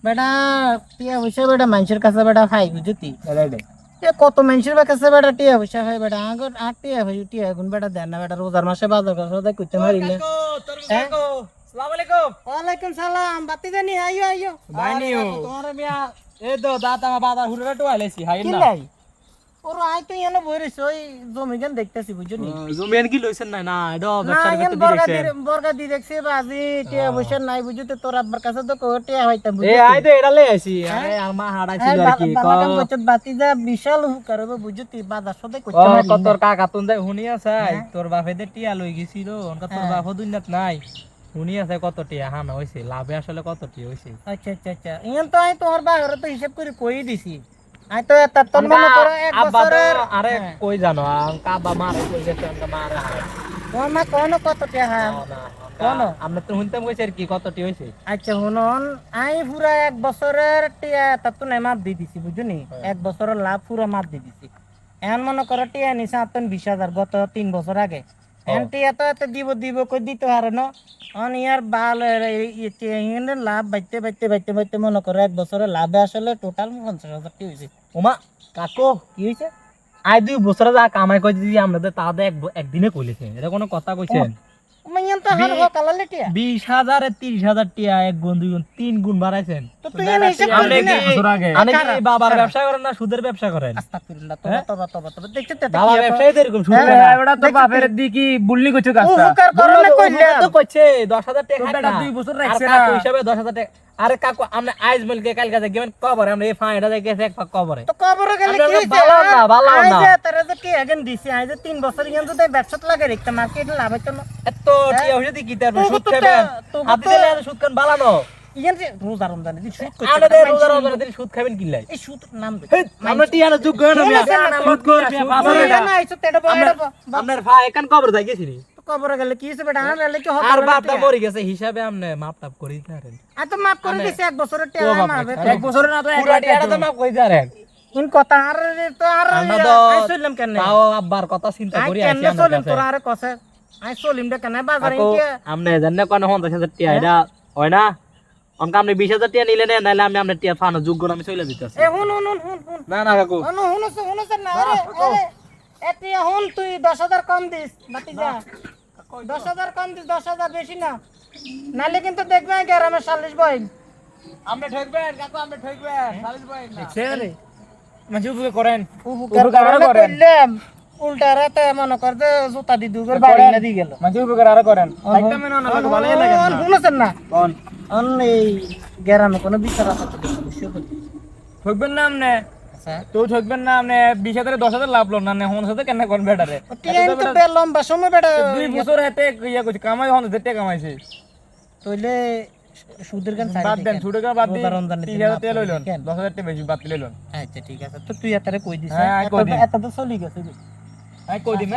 বেটা টিয়া পয়সা বেটা মানুষের কাছে বেটা খাই বুঝতি এ কত মানুষের কাছে বেটা টিয়া পয়সা খাই বেটা আগর আট টিয়া ভাই টিয়া এখন বেটা দেন না বেটা রোজার মাসে বাজার কথা করতে মারিলে আসসালামু আলাইকুম। ওয়ালাইকুম সালাম বাতি জানি আইও আইও বাইনিও তোমার মিয়া এই তো দাঁত আমার বাজার হুড়ে টোয়াইলেছি হাই কি না লাই ওর আই তো এনে বইরিস ওই জমি গান দেখতেছি বুঝনি জমিয়ান কি লইছেন না না এটা না ব্যবসার এন ক্ষেত্রে বর্গা দিয়েছেন বর্গা দি দেখছি বাজি টিয়া পয়সা নাই বুঝতে তোর আব্বার কাছে তো কো টিয়া হইতাম এ বুঝতি আই তো এটা লই আইছি আরে আমার হাড়াইছিল আর কি বালাকাম বচত বাতি যা বিশাল করবে বুঝতি বাজার সাথে ও করতে মারি তোর কাকা তুন যাই হুনি আছে তোর বাপে দে টিয়া লই গেছিল অনকা তোর বাপ দুনিয়াত নাই হুনি আছে কত টিয়া হানা হইছে লাভে আসলে কত টিয়া হইছে আচ্ছা আচ্ছা আচ্ছা ইয়ান তো আই তোমার বাগরে তো হিসাব করে কই দিছি আই তো এত তোর মনে করো এক আব্বা তো বছরের আরে কই জানো আব্বা মারে কই গেছে অনকা মারে তোমার মা কোন কত টিয়া হ্যাঁ কোন আমরা তো শুনতাম কইছে আর কি কত টিয়া হইছে আচ্ছা শুনুন আই পুরা এক বছরের টিয়া তা তো নাই মাপ দিয়ে দিছি বুঝুনি এক বছরের লাভ পুরা মাপ দিয়ে দিছি এখন মনে করো টিয়া নিছে আতন 20,000 গত 3 বছর আগে এখন টিয়া তো এত দিব দিব কই দিতে হারে না অন ইয়ার বাল টিয়া লাভ বাইতে বাইতে বাইতে বাইতে মনে করো এক বছরের লাভে আসলে টোটাল 50,000 টি হইছে ওমা কাকো কি হইছে আই 2 বছর যা কামাই কই দিছি আমরা তো তাদের একদিনে কইলেছে এটা কোনো কথা কইছেন মাইয়ান তো হার কালালে টিয়া 20,000 এ 30,000 টিয়া এক গুণ দুই গুণ 3 গুণ বাড়াইছেন তো তুই এনে হিসাব আপনি করবি না কি বছর আগে আপনি কি বাবার ব্যবসা করেন না সুদের ব্যবসা করেন আস্তাগফিরুল্লাহ তওবা তওবা তওবা তওবা দেখছ তো বাবা ব্যবসায়ী তো এরকম সুদ হ্যাঁ, এবারে তো বাপের দিকে বুল্লি কইছো কাজটা উপকার করলে কইলে তো কইছে 10,000 টাকা বেটা 2 বছর রাখছে আর না কাকু হিসাবে 10,000 টাকা আরে কাকু আমরা আইজ মিলকে কাল কাছে গেমেন কবরে আমরা এই ফাইটা দেখে এক পাক কবরে তো কবরে গেলে আমরা কি হইছে ভালো না, ভালো না। আইজে তারে যে কি আগে দিছি আইজে 3 বছর ইয়ান যদি ব্যবসাত লাগে রেখতে মার্কেটে লাভ হইতো না এত টিয়া হইছে দি কি তার তো সুদ তো খাবেন তো আপনি দিলে সুদ খান বালানো ইয়ান যে রোজা রমজানে দি সুদ করতে আমাদের রোজার রোজার দিন সুদ খাবেন কি লাই এই সুদ নাম দে আমরা টিয়া না যোগ্য না সুদ করবে না আইছো তেটা আপনার ভাই এখান কবর যাই গেছি কবরে গেলে কি হইছে বেটা আর লেলে কি হবে আর বাপটা মরে গেছে হিসাবে আমনে মাপ টাপ করি না রে আ তো মাফ করে দিছি এক বছরের টিয়া মারবে এক বছরে না তো এক পুরা টিয়াটা তো মাপ কই জানেন ইন কথা আর তো আর আমরা তো আইছিলাম কেন তাও আব্বার কথা চিন্তা আই করি কেন আইছি আমার চলিম কাছে তোরা আরে কসে আই চলিম দে কেন বাজারে কাকু, কি আমনে জানেন কোন 50,000 টিয়া এটা হয় না অনকা আপনি 20,000 টিয়া নিলে না নাইলে আমি আপনার টিয়া ফানো যোগ্য না আমি চলে দিতেছি এ হুন হুন হুন হুন হুন না না কাকু হুনস না আরে আরে এতে হুন তুই 10,000 কম দিস বাতি যা 10,000 কম দিস 10,000 বেশি না নালে কিন্তু দেখবে গ্রামে 40 বই আপনি ঠকবেন কাকু আপনি ঠকবেন 40 বই না ছেড়ে মানে উপকার করেন উপকার করলাম উল্টা রাতে মনে কর যে জুতা দি দুগর বাড়ি না দি গেল মানে উপকার আর করেন একদম না না ভালোই লাগে না হুনছেন না কোন অন এই গ্রামে কোনো বিচার আছে তো বিষয় করতে ঠকবেন না আমনে আচ্ছা তো ঠকবেন না আমনে 20,000 এ 10,000 লাভ লো না না হন সাথে কেন কোন বেটারে টিয়াইন তো বে লম্বা সময় বেটা 2 বছর হেতে ইয়া কইছে কামাই হন যেতে কামাইছে তইলে সুদের গান বাদ দেন ছুটে গা বাদ রোজা রমজানে দিন দিন 30,000 মাফ তেল হইলন কেন? 10,000 টাকা বেশি বাদ লইলন আচ্ছা ঠিক আছে তো তুই এটারে কই দিছ হ্যাঁ, কই দিন। এত তো চলি গেছে আই কই দিন